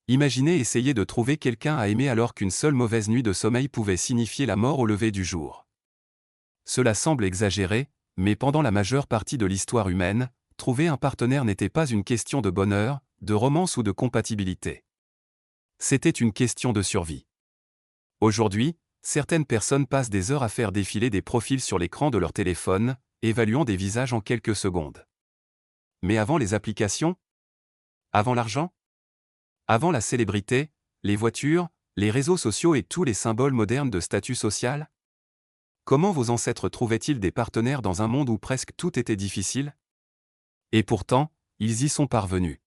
Imaginez essayer de trouver quelqu'un à aimer alors qu'une seule mauvaise nuit de sommeil pouvait signifier la mort au lever du jour. Cela semble exagéré, mais pendant la majeure partie de l'histoire humaine, trouver un partenaire n'était pas une question de bonheur, de romance ou de compatibilité. C'était une question de survie. Aujourd'hui, certaines personnes passent des heures à faire défiler des profils sur l'écran de leur téléphone, évaluant des visages en quelques secondes. Mais avant les applications? Avant l'argent? Avant la célébrité, les voitures, les réseaux sociaux et tous les symboles modernes de statut social? Comment vos ancêtres trouvaient-ils des partenaires dans un monde où presque tout était difficile? Et pourtant, ils y sont parvenus.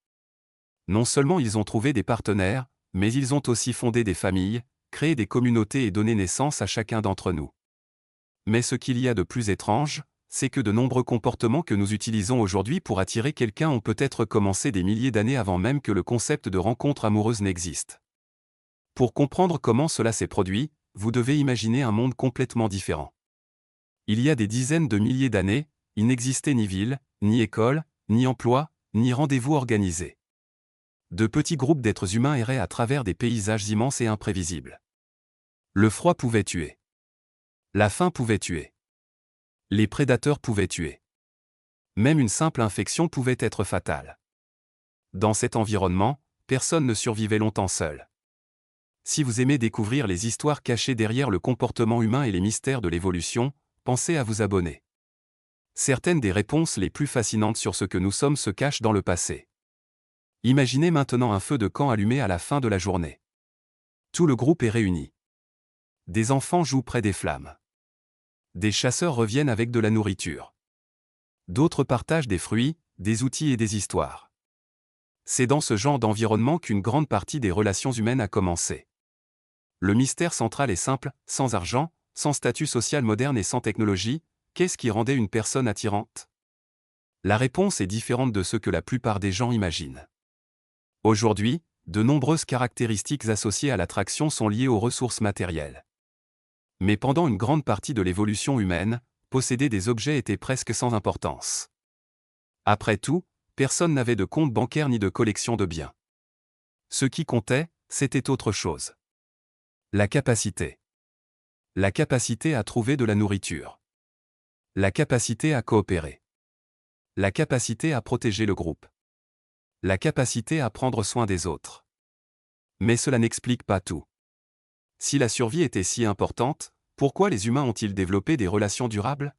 Non seulement ils ont trouvé des partenaires, mais ils ont aussi fondé des familles, créé des communautés et donné naissance à chacun d'entre nous. Mais ce qu'il y a de plus étrange, c'est que de nombreux comportements que nous utilisons aujourd'hui pour attirer quelqu'un ont peut-être commencé des milliers d'années avant même que le concept de rencontre amoureuse n'existe. Pour comprendre comment cela s'est produit, vous devez imaginer un monde complètement différent. Il y a des dizaines de milliers d'années, il n'existait ni ville, ni école, ni emploi, ni rendez-vous organisés. De petits groupes d'êtres humains erraient à travers des paysages immenses et imprévisibles. Le froid pouvait tuer. La faim pouvait tuer. Les prédateurs pouvaient tuer. Même une simple infection pouvait être fatale. Dans cet environnement, personne ne survivait longtemps seul. Si vous aimez découvrir les histoires cachées derrière le comportement humain et les mystères de l'évolution, pensez à vous abonner. Certaines des réponses les plus fascinantes sur ce que nous sommes se cachent dans le passé. Imaginez maintenant un feu de camp allumé à la fin de la journée. Tout le groupe est réuni. Des enfants jouent près des flammes. Des chasseurs reviennent avec de la nourriture. D'autres partagent des fruits, des outils et des histoires. C'est dans ce genre d'environnement qu'une grande partie des relations humaines a commencé. Le mystère central est simple: sans argent, sans statut social moderne et sans technologie, qu'est-ce qui rendait une personne attirante? La réponse est différente de ce que la plupart des gens imaginent. Aujourd'hui, de nombreuses caractéristiques associées à l'attraction sont liées aux ressources matérielles. Mais pendant une grande partie de l'évolution humaine, posséder des objets était presque sans importance. Après tout, personne n'avait de compte bancaire ni de collection de biens. Ce qui comptait, c'était autre chose. La capacité. La capacité à trouver de la nourriture. La capacité à coopérer. La capacité à protéger le groupe. La capacité à prendre soin des autres. Mais cela n'explique pas tout. Si la survie était si importante, pourquoi les humains ont-ils développé des relations durables?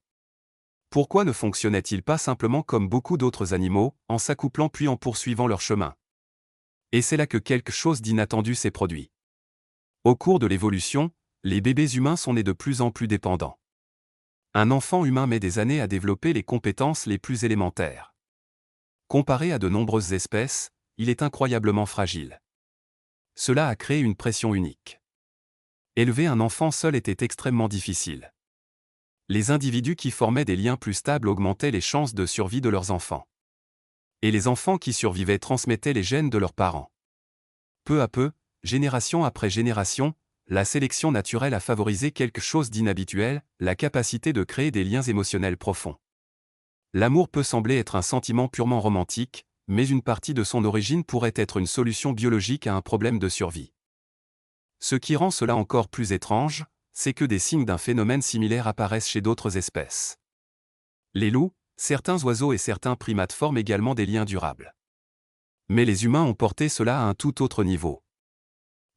Pourquoi ne fonctionnaient-ils pas simplement comme beaucoup d'autres animaux, en s'accouplant puis en poursuivant leur chemin? Et c'est là que quelque chose d'inattendu s'est produit. Au cours de l'évolution, les bébés humains sont nés de plus en plus dépendants. Un enfant humain met des années à développer les compétences les plus élémentaires. Comparé à de nombreuses espèces, il est incroyablement fragile. Cela a créé une pression unique. Élever un enfant seul était extrêmement difficile. Les individus qui formaient des liens plus stables augmentaient les chances de survie de leurs enfants. Et les enfants qui survivaient transmettaient les gènes de leurs parents. Peu à peu, génération après génération, la sélection naturelle a favorisé quelque chose d'inhabituel: la capacité de créer des liens émotionnels profonds. L'amour peut sembler être un sentiment purement romantique, mais une partie de son origine pourrait être une solution biologique à un problème de survie. Ce qui rend cela encore plus étrange, c'est que des signes d'un phénomène similaire apparaissent chez d'autres espèces. Les loups, certains oiseaux et certains primates forment également des liens durables. Mais les humains ont porté cela à un tout autre niveau.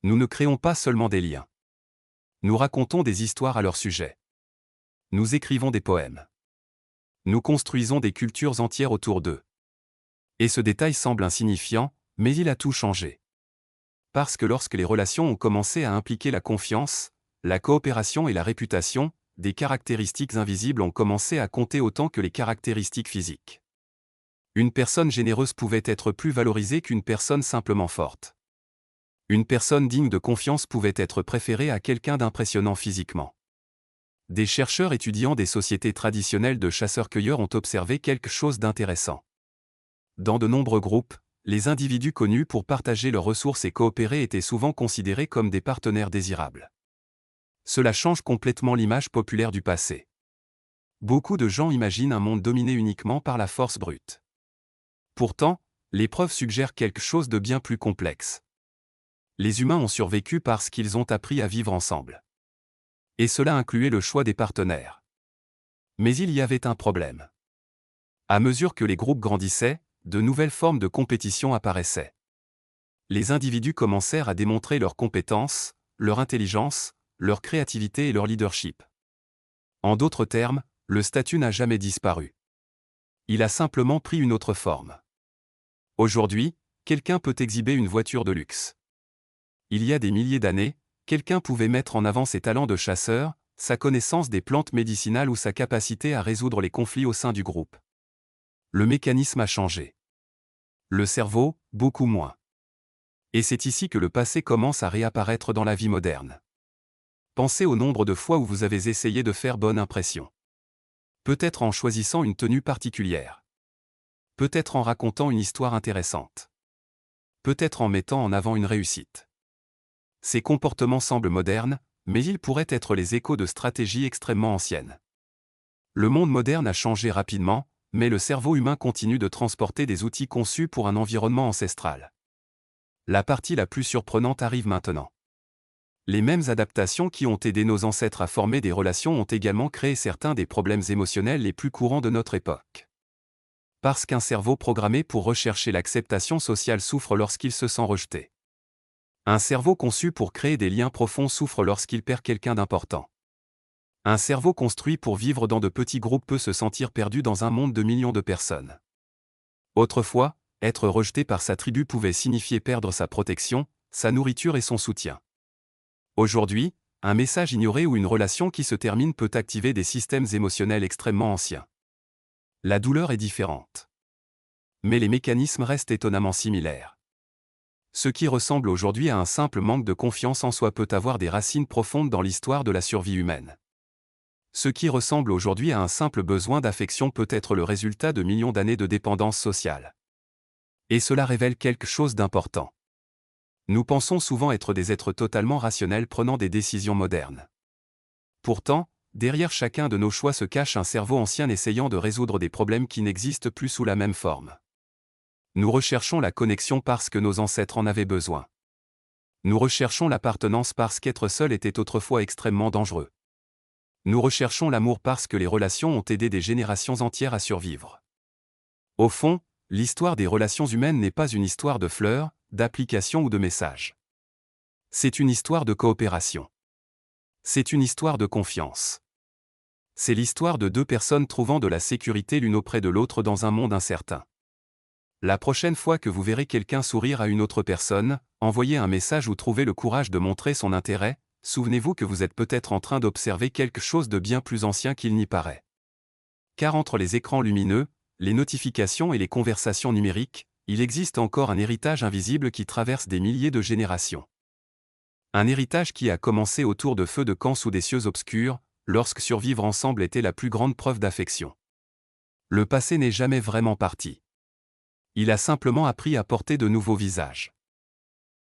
Nous ne créons pas seulement des liens. Nous racontons des histoires à leur sujet. Nous écrivons des poèmes. Nous construisons des cultures entières autour d'eux. Et ce détail semble insignifiant, mais il a tout changé. Parce que lorsque les relations ont commencé à impliquer la confiance, la coopération et la réputation, des caractéristiques invisibles ont commencé à compter autant que les caractéristiques physiques. Une personne généreuse pouvait être plus valorisée qu'une personne simplement forte. Une personne digne de confiance pouvait être préférée à quelqu'un d'impressionnant physiquement. Des chercheurs étudiant des sociétés traditionnelles de chasseurs-cueilleurs ont observé quelque chose d'intéressant. Dans de nombreux groupes, les individus connus pour partager leurs ressources et coopérer étaient souvent considérés comme des partenaires désirables. Cela change complètement l'image populaire du passé. Beaucoup de gens imaginent un monde dominé uniquement par la force brute. Pourtant, les preuves suggèrent quelque chose de bien plus complexe. Les humains ont survécu parce qu'ils ont appris à vivre ensemble. Et cela incluait le choix des partenaires. Mais il y avait un problème. À mesure que les groupes grandissaient, de nouvelles formes de compétition apparaissaient. Les individus commencèrent à démontrer leurs compétences, leur intelligence, leur créativité et leur leadership. En d'autres termes, le statut n'a jamais disparu. Il a simplement pris une autre forme. Aujourd'hui, quelqu'un peut exhiber une voiture de luxe. Il y a des milliers d'années, quelqu'un pouvait mettre en avant ses talents de chasseur, sa connaissance des plantes médicinales ou sa capacité à résoudre les conflits au sein du groupe. Le mécanisme a changé. Le cerveau, beaucoup moins. Et c'est ici que le passé commence à réapparaître dans la vie moderne. Pensez au nombre de fois où vous avez essayé de faire bonne impression. Peut-être en choisissant une tenue particulière. Peut-être en racontant une histoire intéressante. Peut-être en mettant en avant une réussite. Ces comportements semblent modernes, mais ils pourraient être les échos de stratégies extrêmement anciennes. Le monde moderne a changé rapidement, mais le cerveau humain continue de transporter des outils conçus pour un environnement ancestral. La partie la plus surprenante arrive maintenant. Les mêmes adaptations qui ont aidé nos ancêtres à former des relations ont également créé certains des problèmes émotionnels les plus courants de notre époque. Parce qu'un cerveau programmé pour rechercher l'acceptation sociale souffre lorsqu'il se sent rejeté. Un cerveau conçu pour créer des liens profonds souffre lorsqu'il perd quelqu'un d'important. Un cerveau construit pour vivre dans de petits groupes peut se sentir perdu dans un monde de millions de personnes. Autrefois, être rejeté par sa tribu pouvait signifier perdre sa protection, sa nourriture et son soutien. Aujourd'hui, un message ignoré ou une relation qui se termine peut activer des systèmes émotionnels extrêmement anciens. La douleur est différente. Mais les mécanismes restent étonnamment similaires. Ce qui ressemble aujourd'hui à un simple manque de confiance en soi peut avoir des racines profondes dans l'histoire de la survie humaine. Ce qui ressemble aujourd'hui à un simple besoin d'affection peut être le résultat de millions d'années de dépendance sociale. Et cela révèle quelque chose d'important. Nous pensons souvent être des êtres totalement rationnels prenant des décisions modernes. Pourtant, derrière chacun de nos choix se cache un cerveau ancien essayant de résoudre des problèmes qui n'existent plus sous la même forme. Nous recherchons la connexion parce que nos ancêtres en avaient besoin. Nous recherchons l'appartenance parce qu'être seul était autrefois extrêmement dangereux. Nous recherchons l'amour parce que les relations ont aidé des générations entières à survivre. Au fond, l'histoire des relations humaines n'est pas une histoire de fleurs, d'applications ou de messages. C'est une histoire de coopération. C'est une histoire de confiance. C'est l'histoire de deux personnes trouvant de la sécurité l'une auprès de l'autre dans un monde incertain. La prochaine fois que vous verrez quelqu'un sourire à une autre personne, envoyer un message ou trouver le courage de montrer son intérêt, souvenez-vous que vous êtes peut-être en train d'observer quelque chose de bien plus ancien qu'il n'y paraît. Car entre les écrans lumineux, les notifications et les conversations numériques, il existe encore un héritage invisible qui traverse des milliers de générations. Un héritage qui a commencé autour de feux de camp sous des cieux obscurs, lorsque survivre ensemble était la plus grande preuve d'affection. Le passé n'est jamais vraiment parti. Il a simplement appris à porter de nouveaux visages.